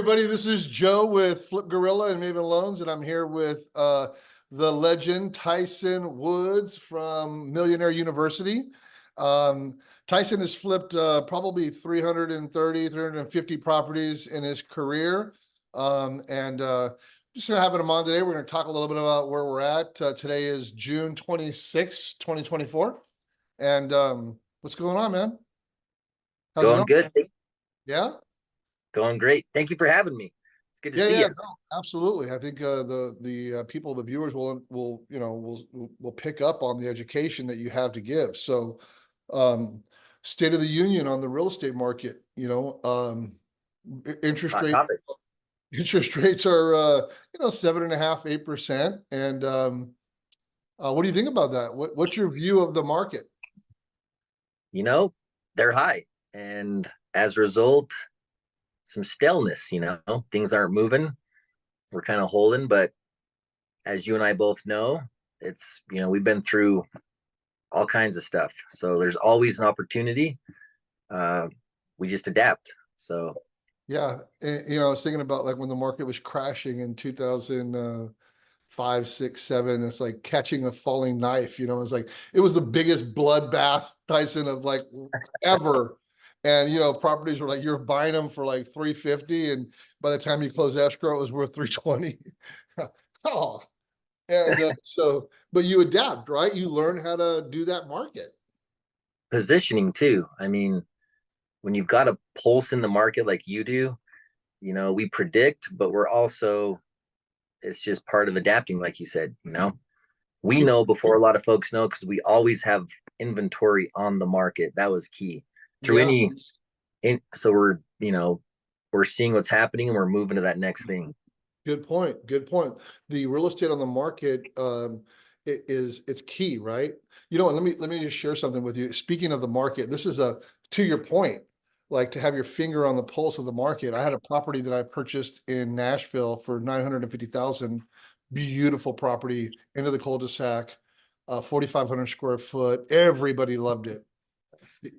everybody. This is Joe with Flip Gorilla and Maven Loans, and I'm here with the legend Tyson Woods from Millionaire University. Tyson has flipped probably 330, 350 properties in his career. And just having him on today. We're going to talk a little bit about where we're at. Today is June 26, 2024. And what's going on, man? How's it Going going? good. Yeah? Going great. Thank you for having me. It's good to see Yeah, you. no, absolutely. I think the people, the viewers will will pick up on the education that you have to give. So, State of the Union on the real estate market. Interest Hot rate topic. interest rates are 7.5%, 8%. And what do you think about that? What's your view of the market? You know, they're high. And as a result, some staleness, things aren't moving. We're kind of holding, but as you and I both know, we've been through all kinds of stuff. So there's always an opportunity. Uh, we just adapt. So Yeah, I was thinking about like when the market was crashing in 2005, 6, 7. It's like catching a falling knife. It's like it was the biggest bloodbath, Tyson, of like ever. And properties were like you're buying them for like 350, and by the time you close escrow, it was worth 320. Oh, and but you adapt, right? You learn how to do that market. positioning too. I mean, when you've got a pulse in the market like you do, we predict, but we're also, it's just part of adapting, like you said, we Yeah, know before a lot of folks know because we always have inventory on the market. That was key through yeah. so we're seeing what's happening and we're moving to that next thing. Good point. Good point. The real estate on the market it's key, right? And let me just share something with you. Speaking of the market, this is to your point, like to have your finger on the pulse of the market. I had a property that I purchased in Nashville for 950,000. Beautiful property, into the cul-de-sac, 4,500 square foot. Everybody loved it.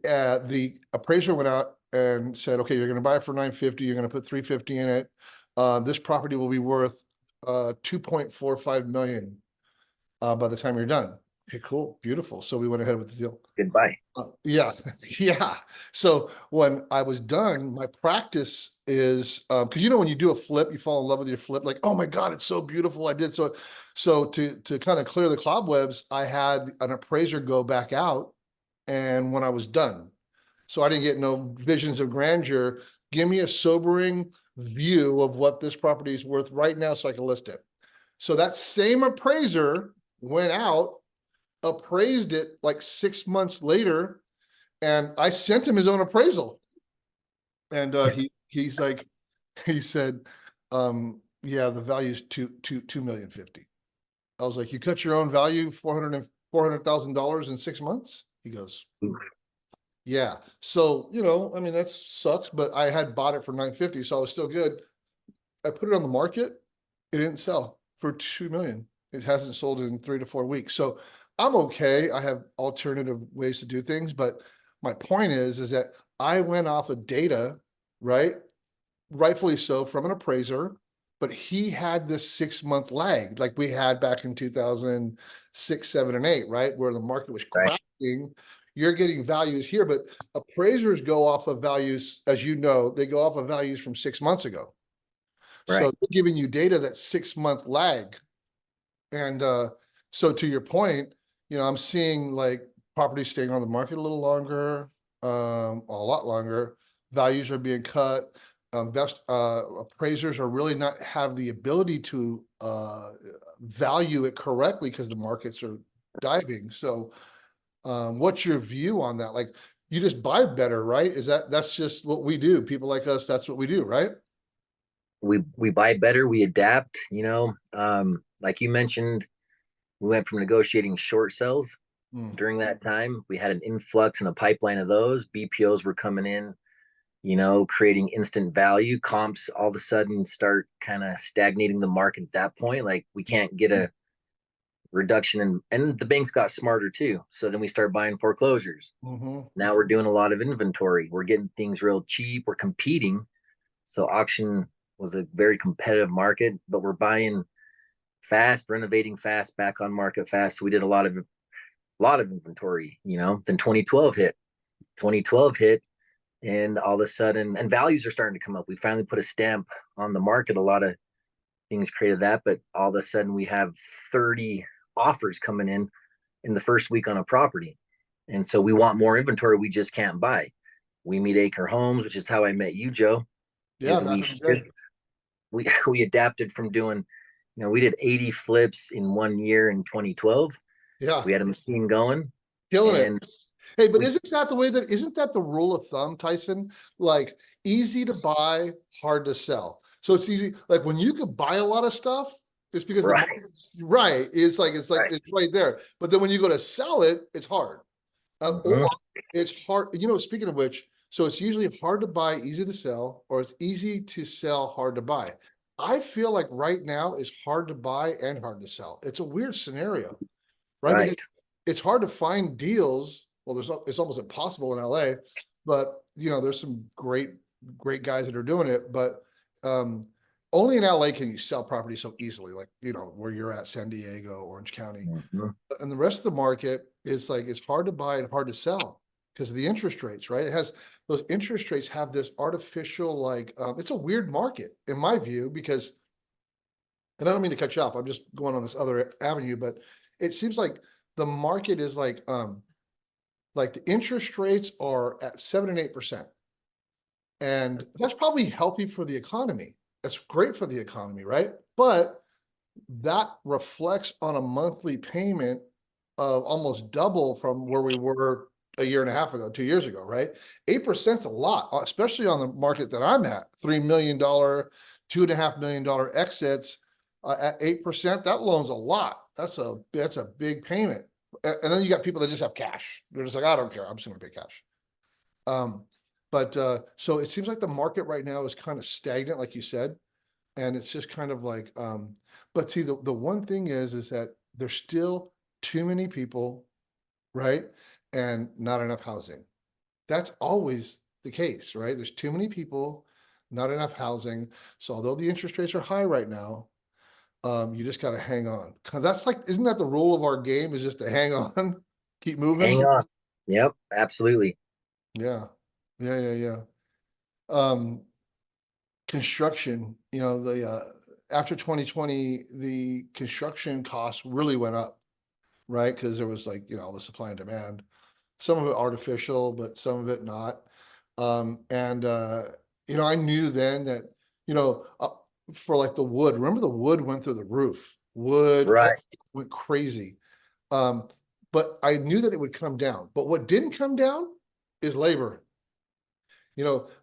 The appraiser went out and said, okay, you're going to buy it for 950. You're going to put 350 in it. This property will be worth 2.45 million by the time you're done. Okay, cool, beautiful. So we went ahead with the deal. Goodbye. Yeah, yeah. So when I was done, my practice is because when you do a flip, you fall in love with your flip. Like, oh my God, it's so beautiful. I did so. So to kind of clear the cobwebs, I had an appraiser go back out, and when I was done, so I didn't get no visions of grandeur. Give me a sobering view of what this property is worth right now so I can list it. So that same appraiser went out, appraised it like 6 months later, and I sent him his own appraisal. And he's like, he said, yeah, the value is 2,250,000. I was like, you cut your own value, $400,000 in 6 months? He goes, yeah. So, I mean, that sucks, but I had bought it for 950, so I was still good. I put it on the market. It didn't sell for 2 million. It hasn't sold in 3 to 4 weeks. So I'm okay. I have alternative ways to do things, but my point is that I went off of data, right? Rightfully so, from an appraiser, but he had this 6 month lag, like we had back in 2006, 7, and 8, right? Where the market was Right. crashing. You're getting values here, but appraisers go off of values, as you know, they go off of values from 6 months ago. So Right. they're giving you data that's 6 month lag. And so to your point, I'm seeing like properties staying on the market a little longer, a lot longer. Values are being cut. Best appraisers are really not have the ability to value it correctly because the markets are diving. So, what's your view on that? Like, you just buy better, right? That's just what we do? People like us, that's what we do, right? We buy better, we adapt, like you mentioned, we went from negotiating short sales. Mm. During that time, we had an influx and a pipeline of those. BPOs were coming in, creating instant value. Comps all of a sudden start kind of stagnating the market at that point. Like we can't get a reduction and the banks got smarter too. So then we start buying foreclosures. Mm-hmm. Now we're doing a lot of inventory. We're getting things real cheap. We're competing. So auction was a very competitive market, but we're buying fast, renovating fast, back on market fast. So we did a lot of inventory, Then 2012 hit. 2012 hit, and all of a sudden, and values are starting to come up. We finally put a stamp on the market. A lot of things created that, but all of a sudden we have 30 offers coming in the first week on a property. And so we want more inventory we just can't buy. We meet Acre Homes, which is how I met you, Joe, Yeah, is back we in the day. shift, we adapted from doing, we did 80 flips in 1 year in 2012. Yeah, We had a machine going, killing it. and Hey, but we isn't that the rule of thumb, Tyson? Like easy to buy, hard to sell. So it's easy. Like when you could buy a lot of stuff, it's because the right, market's right. It's like right. it's right there. But then when you go to sell it, it's hard. Or Mhm. it's hard. Speaking of which, so it's usually hard to buy, easy to sell, or it's easy to sell, hard to buy. I feel like right now is hard to buy and hard to sell. It's a weird scenario, right? Because Right. it's hard to find deals. Well, it's almost impossible in LA, but there's some great guys that are doing it. But um, only in LA can you sell property so easily, like where you're at, San Diego, Orange County, Mhm. and the rest of the market is like it's hard to buy and hard to sell because of the interest rates, right? It has those interest rates have this artificial like it's a weird market in my view because, and I don't mean to cut you off. I'm just going on this other avenue, but it seems like the market is like the interest rates are at 7 and 8%. And that's probably healthy for the economy. That's great for the economy, right? But that reflects on a monthly payment of almost double from where we were a year and a half ago, 2 years ago, right? 8% is a lot, especially on the market that I'm at. $3 million, $2.5 million exits at 8%. That loan's a lot. That's a big payment. And then you got people that just have cash. They're just like, I don't care. I'm just going to pay cash. Um, but so it seems like the market right now is kind of stagnant, like you said, and it's just kind of like but see the one thing is that there's still too many people, right? And not enough housing. That's always the case, right? There's too many people, not enough housing. So although the interest rates are high right now, you just got to hang on. 'Cause that's like, isn't that the rule of our game, is just to hang on, keep moving? Hang on. Yep, absolutely. Yeah, yeah. um Construction, the after 2020, the construction costs really went up, right? Because there was like, all the supply and demand, some of it artificial, but some of it not. And I knew then that, you know, uh, for like the wood, remember the wood went through the roof, wood Right. went crazy. Um, but I knew that it would come down. But what didn't come down is labor.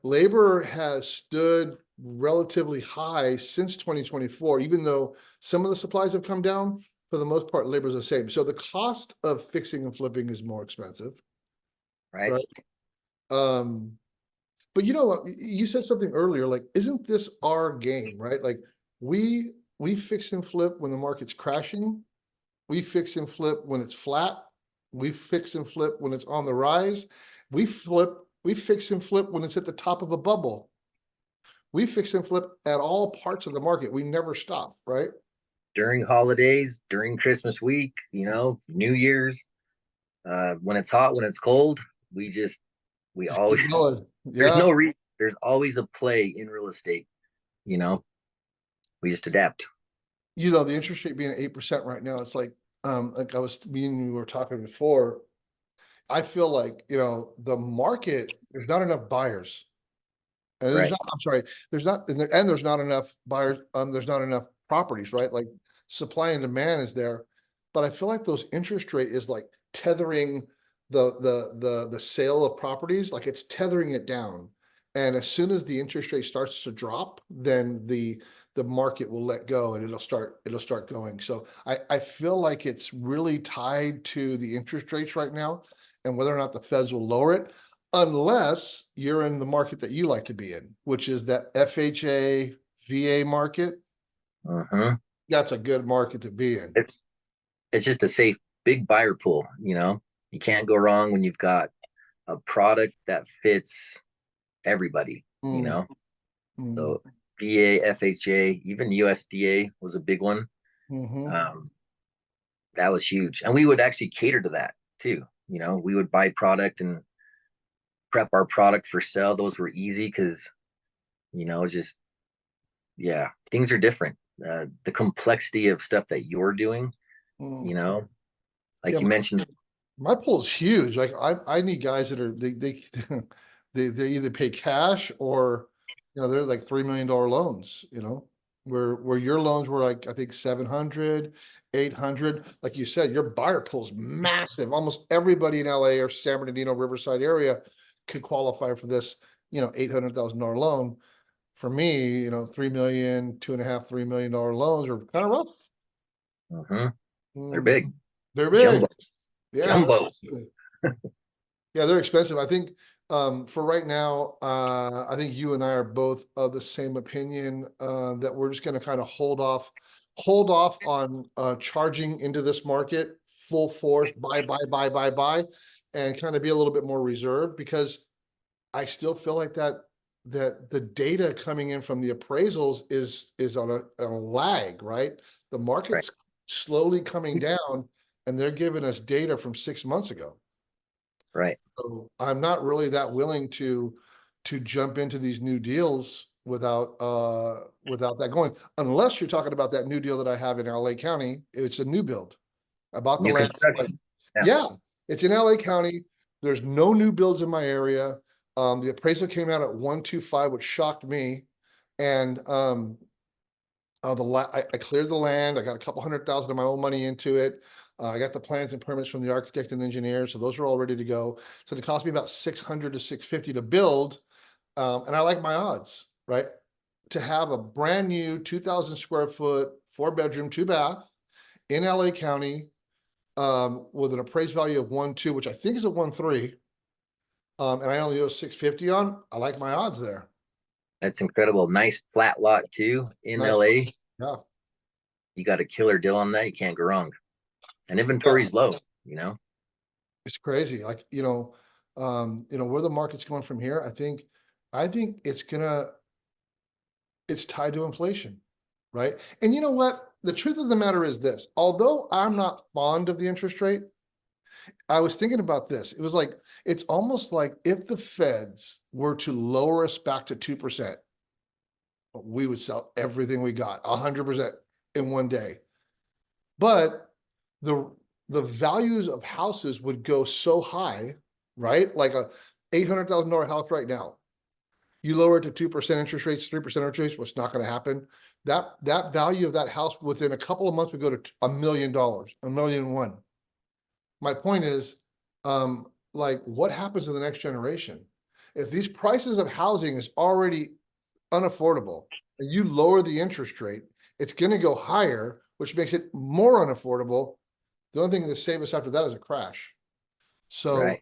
Labor has stood relatively high since 2024, even though some of the supplies have come down. For the most part, labor is the same. So the cost of fixing and flipping is more expensive, Right. right? Um, but you know what? You said something earlier, like, isn't this our game, right? Like we fix and flip when the market's crashing. We fix and flip when it's flat. We fix and flip when it's on the rise. We fix and flip when it's at the top of a bubble. We fix and flip at all parts of the market. We never stop, right? During holidays, during Christmas week, New Year's, when it's hot, when it's cold, we just we Just always keep going. there's Yeah. no reason. There's always a play in real estate, you know. We just adapt. The interest rate being at 8% right now, it's like me and you were talking before. I feel like, the market, there's not enough buyers. And there's Right. not, I'm sorry, there's not enough buyers, there's not enough properties, right? Like supply and demand is there. But I feel like those interest rate is like tethering the sale of properties, like it's tethering it down. And as soon as the interest rate starts to drop, then the market will let go and it'll start going. So I feel like it's really tied to the interest rates right now and whether or not the feds will lower it, unless you're in the market that you like to be in, which is that FHA VA market. Uh-huh. That's a good market to be in. It, it's just a safe, big buyer pool, You can't go wrong when you've got a product that fits everybody, Mm, mm. So VA, FHA, even USDA was a big one. Hmm. Um, that was huge. And we would actually cater to that too. We would buy product and prep our product for sale. Those were easy because, just, yeah, things are different. The complexity of stuff that you're doing, you Mm. know, Yeah, like you mentioned, my pool is huge. Like I need guys that are they either pay cash or they're like $3 million loans, where your loans were like I think 700, 800. Like you said, your buyer pool's massive. Almost everybody in LA or San Bernardino, Riverside area could qualify for this, $800,000 loan. For me, 3 million, 2.5, $3 million loans are kind of rough. mhm, they're Mhm. big, They're big. jumbo, Yeah. jumbo. Yeah, they're expensive. I think for right now, I think you and I are both of the same opinion that we're just going to kind of hold off on charging into this market full force, buy, and kind of be a little bit more reserved because I still feel like that the data coming in from the appraisals is on a lag, right? The Right. market's slowly coming down, and they're giving us data from 6 months ago. Right. So I'm not really that willing to jump into these new deals without that going, unless you're talking about that new deal that I have in LA County. It's a new build. I bought the New land. construction. Yeah. Yeah, it's in LA County. There's no new builds in my area. The appraisal came out at 125, which shocked me. And I cleared the land. I got a couple $100,000 of my own money into it. I got the plans and permits from the architect and engineer, so those are all ready to go. So it cost me about 600 to 650 to build, and I like my odds, right? To have a brand new 2,000 square foot, 4 bedroom, 2 bath in LA County, with an appraised value of 1.2, which I think is a 1.3, and I only owe 650 on. I like my odds there. That's incredible. Nice flat lot too in Nice, LA. yeah, You got a killer deal on that. You can't go wrong. And yeah. inventory's low. It's crazy. Like, where the market's going from here, I think it's tied to inflation, right? And you know what? The truth of the matter is this, although I'm not fond of the interest rate, I was thinking about this. It was like, it's almost like if the feds were to lower us back to 2%, we would sell everything we got 100% in one day. But the the values of houses would go so high, right? Like a $800,000 house right now. You lower it to 2% interest rates, 3% interest rates, what's not going to happen. That value of that house within a couple of months would go to $1 million, 1,000,001. My point is, like, what happens to the next generation? If these prices of housing is already unaffordable, and you lower the interest rate, it's going to go higher, which makes it more unaffordable. The only thing that save us after that is a crash. So Right.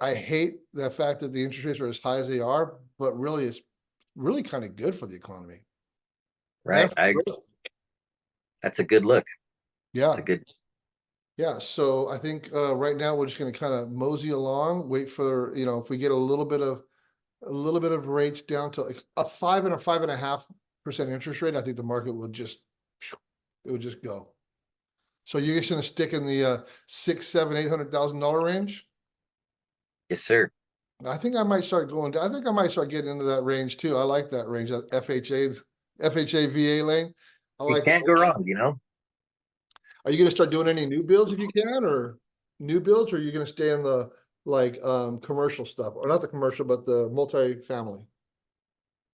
I hate the fact that the interest rates are as high as they are, but really it's really kind of good for the economy. Right. And That's a good look. It's a yeah, good. yeah. So I think right now we're just going to kind of mosey along, wait for, if we get a little bit of rates down to like a 5 and a 5.5% interest rate, I think the market would just go. So you're just gonna stick in the six, seven, $800,000 range? Yes, sir. I think I might start going. I think I might start getting into that range too. I like that range, that FHA VA lane. I You like it. can't go wrong. Are you gonna start doing any new builds if you can, or new builds, or are you gonna stay in the like commercial stuff, or not the commercial, but the multi-family?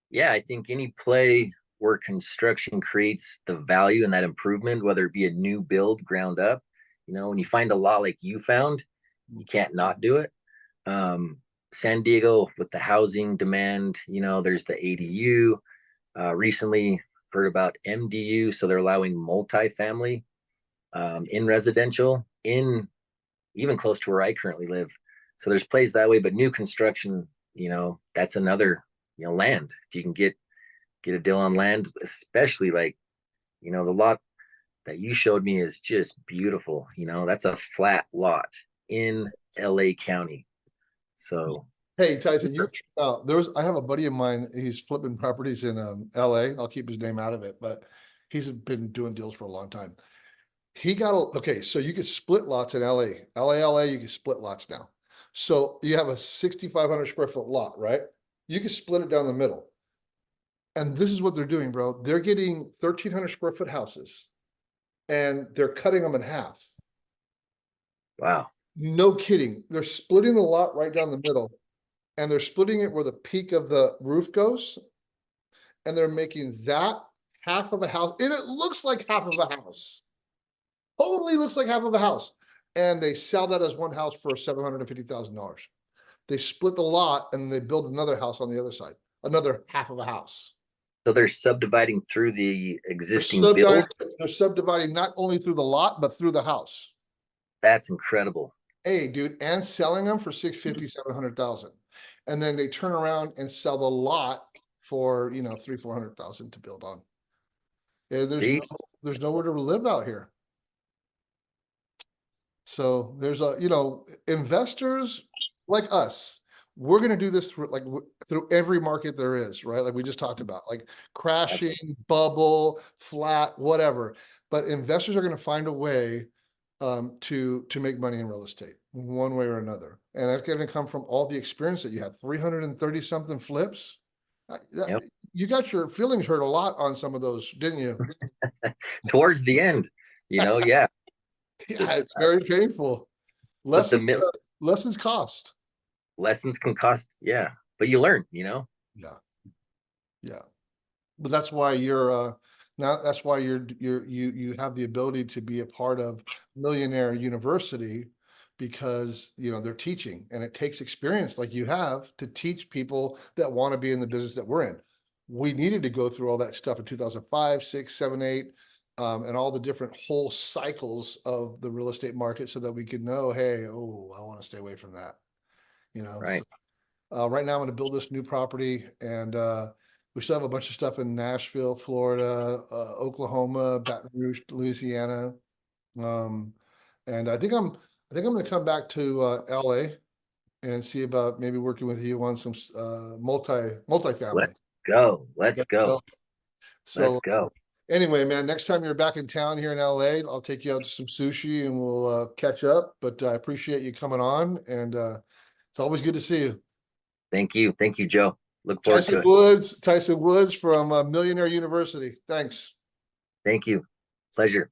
Yeah, I think any play where construction creates the value and that improvement, whether it be a new build ground up, when you find a lot like you found, you can't not do it. Um, San Diego with the housing demand, there's the ADU. Recently heard about MDU, so they're allowing multifamily in residential, in even close to where I currently live. So there's plays that way, but new construction, that's another, land. If you can get a deal on land, especially like, the lot that you showed me is just beautiful. That's a flat lot in LA County. So Hey, Tyson, you I have a buddy of mine, he's flipping properties in LA. I'll keep his name out of it, but he's been doing deals for a long time. Okay, so you could split lots in LA, you can split lots now. So you have a 6,500 square foot lot, right? You can split it down the middle. And this is what they're doing, bro. They're getting 1,300 square foot houses and they're cutting them in half. Wow. No kidding. They're splitting the lot right down the middle and they're splitting it where the peak of the roof goes. And they're making that half of a house. And it looks like half of a house. Totally looks like half of a house. And they sell that as one house for $750,000. They split the lot and they build another house on the other side, another half of a house. So they're subdividing through the They're existing build. they're subdividing not only through the lot, but through the house. That's incredible. Hey, dude, and selling them for 650, 700,000. And then they turn around and sell the lot for, 300,000, 400,000 to build on. Yeah, See, there's nowhere to live out here. So there's investors like us, we're going to do this through every market there is, right? Like we just talked about, like crashing, bubble, flat, whatever. But investors are going to find a way to make money in real estate one way or another. And that's going to come from all the experience that you have. 330 something flips. Yep. You got your feelings hurt a lot on some of those, didn't you? Towards the end, yeah. Yeah, it's very painful. But Lessons cost. lessons can cost, yeah. But you learn, Yeah. Yeah. But that's why you're you have the ability to be a part of Millionaire University because they're teaching and it takes experience like you have to teach people that want to be in the business that we're in. We needed to go through all that stuff in 2005, 6, 7, 8, and all the different whole cycles of the real estate market so that we could know, hey, oh, I want to stay away from that. Right. So, right now I'm going to build this new property and we still have a bunch of stuff in Nashville, Florida, Oklahoma, Baton Rouge, Louisiana. And I think I'm going to come back to LA and see about maybe working with you on some multifamily. Let's go. Let's go. So Let's go. anyway, man, next time you're back in town here in LA, I'll take you out to some sushi and we'll catch up. But I appreciate you coming on and it's always good to see you. Thank you. Thank you, Joe. Look forward to it. Tyson Woods from Millionaire University. Thanks. Thank you. Pleasure.